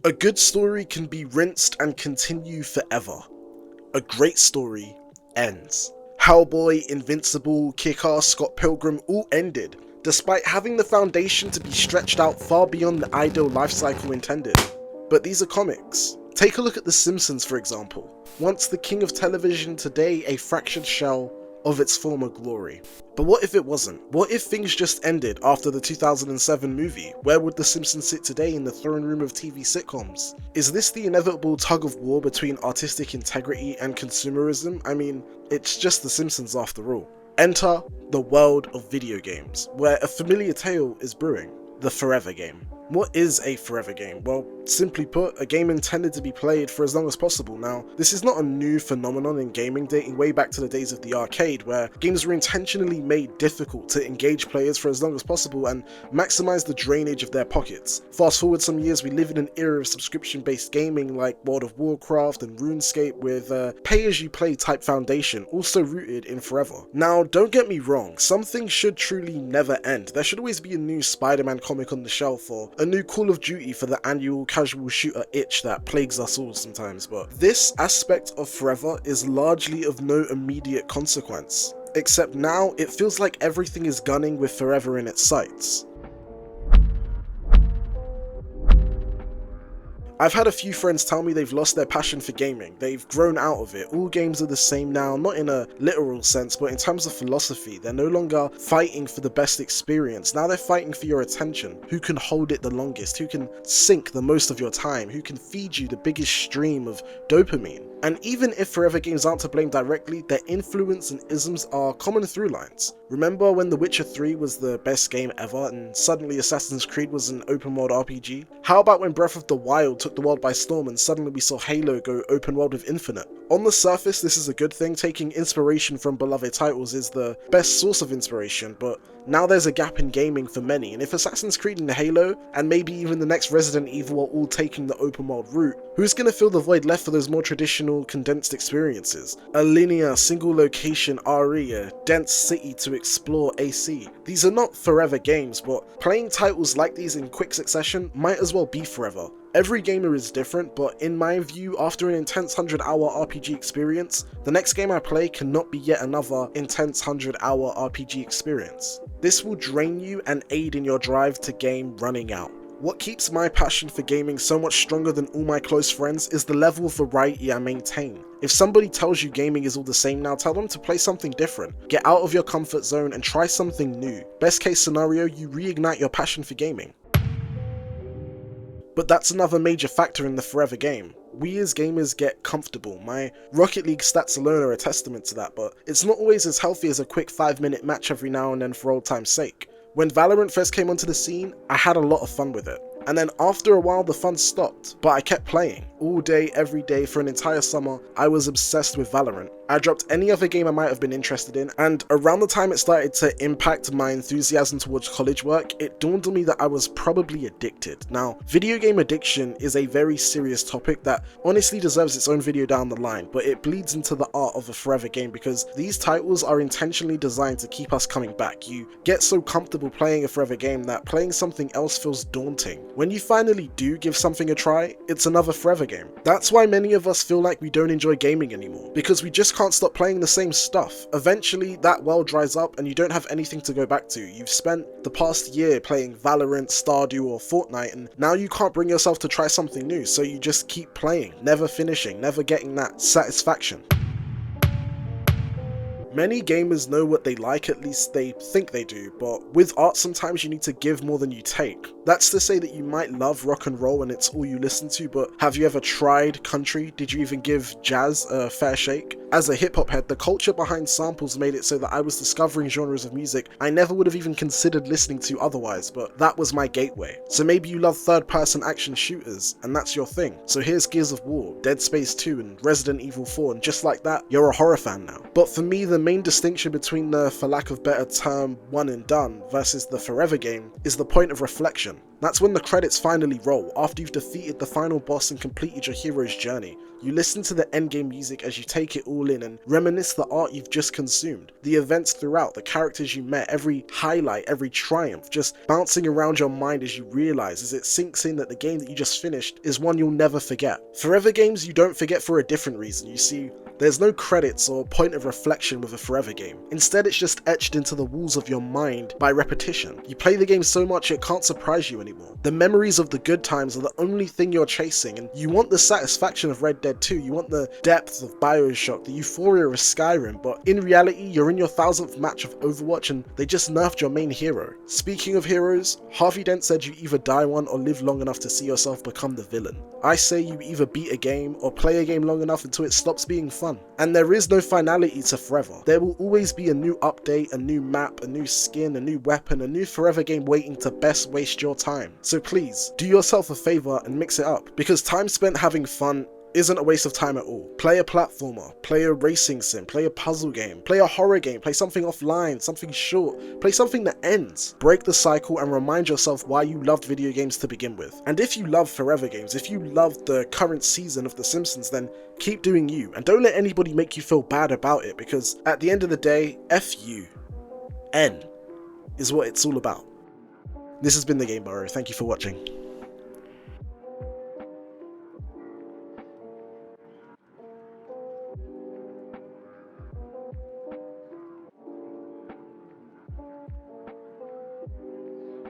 A good story can be rinsed and continue forever. A great story ends. Hellboy, Invincible, Kick-Ass, Scott Pilgrim all ended, despite having the foundation to be stretched out far beyond the ideal life cycle intended. But these are comics. Take a look at The Simpsons, for example. Once the king of television, today a fractured shell of its former glory. But what if it wasn't? What if things just ended after the 2007 movie? Where would The Simpsons sit today in the throne room of TV sitcoms? Is this the inevitable tug of war between artistic integrity and consumerism? I mean, it's just The Simpsons after all. Enter the world of video games, where a familiar tale is brewing: the forever game. What is a forever game? Well, simply put, a game intended to be played for as long as possible. Now, this is not a new phenomenon in gaming, dating way back to the days of the arcade, where games were intentionally made difficult to engage players for as long as possible and maximize the drainage of their pockets. Fast forward some years, we live in an era of subscription-based gaming like World of Warcraft and RuneScape with a pay-as-you-play type foundation, also rooted in forever. Now, don't get me wrong, some things should truly never end. There should always be a new Spider-Man comic on the shelf, or a new Call of Duty for the annual casual shooter itch that plagues us all sometimes, but this aspect of forever is largely of no immediate consequence. Except now, it feels like everything is gunning with forever in its sights. I've had a few friends tell me they've lost their passion for gaming, they've grown out of it. All games are the same now, not in a literal sense, but in terms of philosophy. They're no longer fighting for the best experience, now they're fighting for your attention. Who can hold it the longest, who can sink the most of your time, who can feed you the biggest stream of dopamine. And even if forever games aren't to blame directly, their influence and isms are common through lines. Remember when The Witcher 3 was the best game ever and suddenly Assassin's Creed was an open world RPG? How about when Breath of the Wild took the world by storm and suddenly we saw Halo go open world with Infinite? On the surface, this is a good thing. Taking inspiration from beloved titles is the best source of inspiration, but now there's a gap in gaming for many, and if Assassin's Creed and Halo, and maybe even the next Resident Evil are all taking the open world route, who's going to fill the void left for those more traditional, condensed experiences? A linear, single location RE, a dense city to explore AC. These are not forever games, but playing titles like these in quick succession might as well be forever. Every gamer is different, but in my view, after an intense 100-hour RPG experience, the next game I play cannot be yet another intense 100-hour RPG experience. This will drain you and aid in your drive to game running out. What keeps my passion for gaming so much stronger than all my close friends is the level of variety I maintain. If somebody tells you gaming is all the same now, tell them to play something different. Get out of your comfort zone and try something new. Best case scenario, you reignite your passion for gaming. But that's another major factor in the forever game. We as gamers get comfortable. My Rocket League stats alone are a testament to that, but it's not always as healthy as a quick 5-minute match every now and then for old time's sake. When Valorant first came onto the scene, I had a lot of fun with it. And then after a while the fun stopped, but I kept playing. All day, every day, for an entire summer, I was obsessed with Valorant. I dropped any other game I might have been interested in, and around the time it started to impact my enthusiasm towards college work, it dawned on me that I was probably addicted. Now, video game addiction is a very serious topic that honestly deserves its own video down the line, but it bleeds into the art of a forever game because these titles are intentionally designed to keep us coming back. You get so comfortable playing a forever game that playing something else feels daunting. When you finally do give something a try, it's another forever game. That's why many of us feel like we don't enjoy gaming anymore, because we just can't stop playing the same stuff. Eventually that well dries up and you don't have anything to go back to. You've spent the past year playing Valorant, Stardew or Fortnite, and now you can't bring yourself to try something new, so you just keep playing, never finishing, never getting that satisfaction. Many gamers know what they like, at least they think they do, but with art sometimes you need to give more than you take. That's to say that you might love rock and roll and it's all you listen to, but have you ever tried country? Did you even give jazz a fair shake? As a hip hop head, the culture behind samples made it so that I was discovering genres of music I never would have even considered listening to otherwise, but that was my gateway. So maybe you love third-person action shooters, and that's your thing. So here's Gears of War, Dead Space 2 and Resident Evil 4, and just like that, you're a horror fan now. But for me, the main distinction between the, for lack of better term, one and done versus the forever game is the point of reflection. That's when the credits finally roll, after you've defeated the final boss and completed your hero's journey. You listen to the endgame music as you take it all in and reminisce the art you've just consumed, the events throughout, the characters you met, every highlight, every triumph, just bouncing around your mind as you realise as it sinks in that the game that you just finished is one you'll never forget. Forever games you don't forget for a different reason. You see, there's no credits or point of reflection with a forever game. Instead, it's just etched into the walls of your mind by repetition. You play the game so much it can't surprise you anymore. The memories of the good times are the only thing you're chasing, and you want the satisfaction of Red Dead 2, you want the depth of Bioshock, the euphoria of Skyrim, but in reality, you're in your 1000th match of Overwatch and they just nerfed your main hero. Speaking of heroes, Harvey Dent said you either die one or live long enough to see yourself become the villain. I say you either beat a game or play a game long enough until it stops being fun. And there is no finality to forever. There will always be a new update, a new map, a new skin, a new weapon, a new forever game waiting to best waste your time. So please, do yourself a favor and mix it up, because time spent having fun isn't a waste of time at all. Play a platformer, play a racing sim, play a puzzle game, play a horror game, play something offline, something short, play something that ends. Break the cycle and remind yourself why you loved video games to begin with. And if you love forever games, if you love the current season of The Simpsons, then keep doing you, and don't let anybody make you feel bad about it, because at the end of the day, F you. N is what it's all about. This has been The Game Burrow. Thank you for watching.